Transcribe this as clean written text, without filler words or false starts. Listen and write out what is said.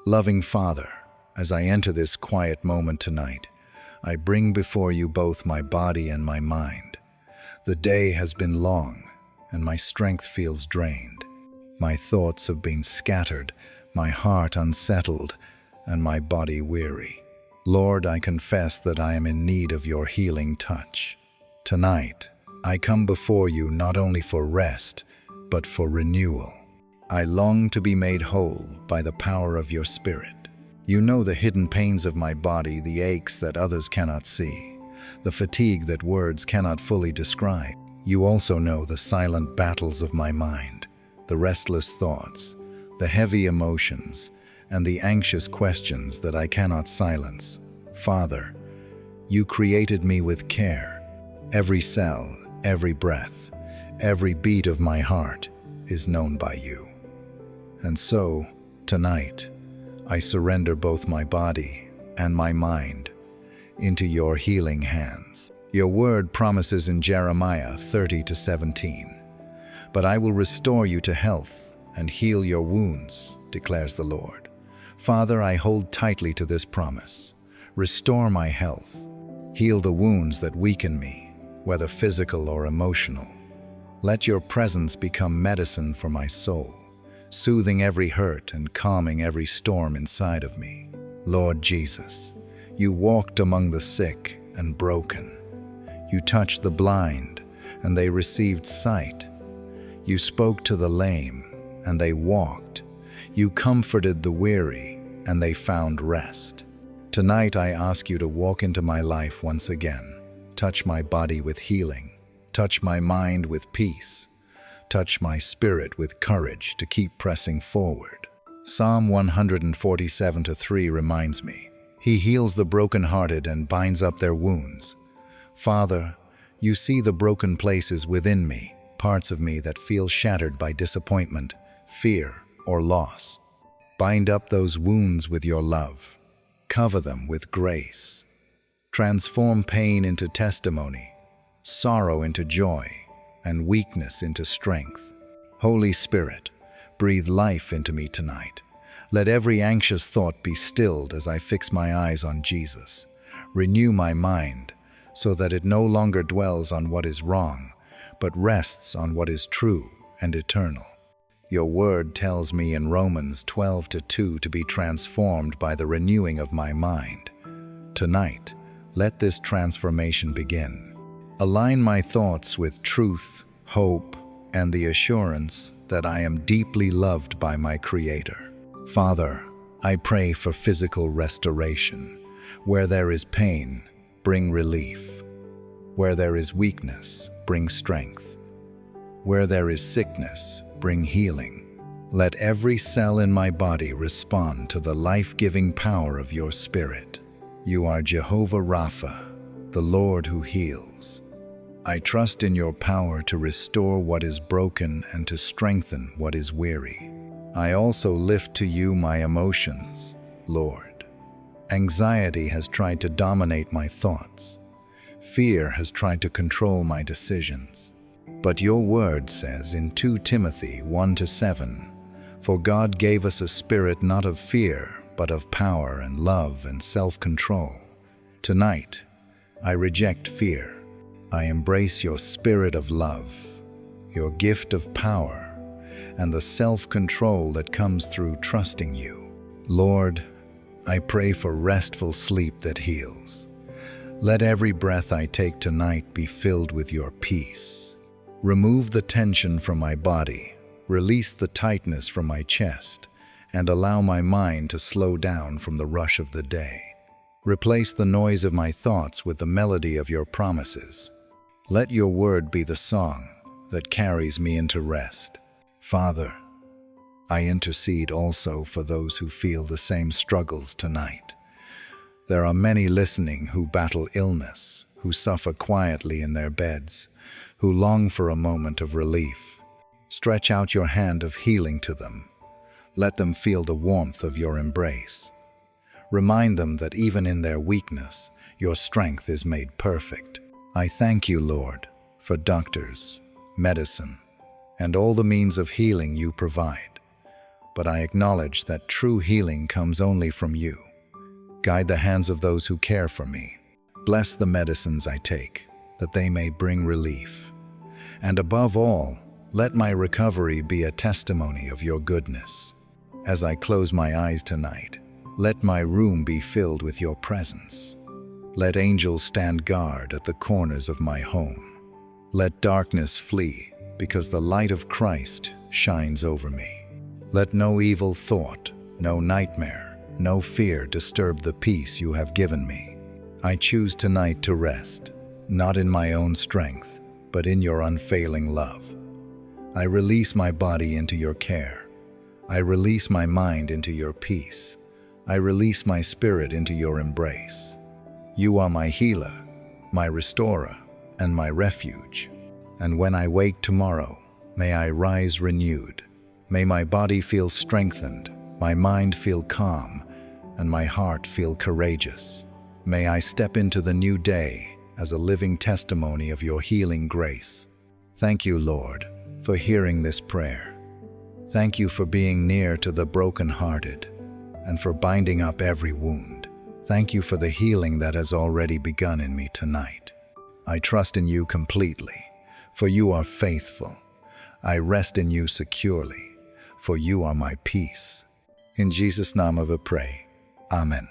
Loving Father, as I enter this quiet moment tonight, I bring before you both my body and my mind. The day has been long, and my strength feels drained. My thoughts have been scattered, my heart unsettled, and my body weary. Lord, I confess that I am in need of your healing touch. Tonight, I come before you not only for rest, but for renewal. I long to be made whole by the power of your Spirit. You know the hidden pains of my body, the aches that others cannot see, the fatigue that words cannot fully describe. You also know the silent battles of my mind, the restless thoughts, the heavy emotions, and the anxious questions that I cannot silence. Father, you created me with care. Every cell, every breath, every beat of my heart is known by you. And so, tonight, I surrender both my body and my mind into your healing hands. Your word promises in Jeremiah 30:17, "But I will restore you to health and heal your wounds," declares the Lord. Father, I hold tightly to this promise. Restore my health. Heal the wounds that weaken me, whether physical or emotional. Let your presence become medicine for my soul, soothing every hurt and calming every storm inside of me. Lord Jesus, you walked among the sick and broken. You touched the blind, and they received sight. You spoke to the lame, and they walked. You comforted the weary, and they found rest. Tonight I ask you to walk into my life once again. Touch my body with healing. Touch my mind with peace. Touch my spirit with courage to keep pressing forward. Psalm 147:3 reminds me, He heals the brokenhearted and binds up their wounds. Father, you see the broken places within me, parts of me that feel shattered by disappointment, fear, or loss. Bind up those wounds with your love. Cover them with grace. Transform pain into testimony, sorrow into joy, and weakness into strength. Holy Spirit, breathe life into me tonight. Let every anxious thought be stilled as I fix my eyes on Jesus. Renew my mind so that it no longer dwells on what is wrong, but rests on what is true and eternal. Your word tells me in Romans 12:2 to be transformed by the renewing of my mind. Tonight, let this transformation begin. Align my thoughts with truth, hope, and the assurance that I am deeply loved by my Creator. Father, I pray for physical restoration. Where there is pain, bring relief. Where there is weakness, bring strength. Where there is sickness, bring healing. Let every cell in my body respond to the life-giving power of your Spirit. You are Jehovah Rapha, the Lord who heals. I trust in your power to restore what is broken and to strengthen what is weary. I also lift to you my emotions, Lord. Anxiety has tried to dominate my thoughts. Fear has tried to control my decisions. But your word says in 2 Timothy 1-7, "For God gave us a spirit not of fear, but of power and love and self-control." Tonight, I reject fear. I embrace your spirit of love, your gift of power, and the self-control that comes through trusting you. Lord, I pray for restful sleep that heals. Let every breath I take tonight be filled with your peace. Remove the tension from my body, release the tightness from my chest, and allow my mind to slow down from the rush of the day. Replace the noise of my thoughts with the melody of your promises. Let your word be the song that carries me into rest. Father, I intercede also for those who feel the same struggles tonight. There are many listening who battle illness, who suffer quietly in their beds, who long for a moment of relief. Stretch out your hand of healing to them. Let them feel the warmth of your embrace. Remind them that even in their weakness, your strength is made perfect. I thank you, Lord, for doctors, medicine, and all the means of healing you provide. but I acknowledge that true healing comes only from you. Guide the hands of those who care for me. Bless the medicines I take, that they may bring relief. And above all, let my recovery be a testimony of your goodness. As I close my eyes tonight, let my room be filled with your presence. Let angels stand guard at the corners of my home. Let darkness flee, because the light of Christ shines over me. Let no evil thought, no nightmare, no fear disturb the peace you have given me. I choose tonight to rest, not in my own strength, but in your unfailing love. I release my body into your care. I release my mind into your peace. I release my spirit into your embrace. You are my healer, my restorer, and my refuge. And when I wake tomorrow, may I rise renewed. May my body feel strengthened, my mind feel calm, and my heart feel courageous. May I step into the new day as a living testimony of your healing grace. Thank you, Lord, for hearing this prayer. Thank you for being near to the brokenhearted and for binding up every wound. Thank you for the healing that has already begun in me tonight. I trust in you completely, for you are faithful. I rest in you securely, for you are my peace. In Jesus' name I pray. Amen.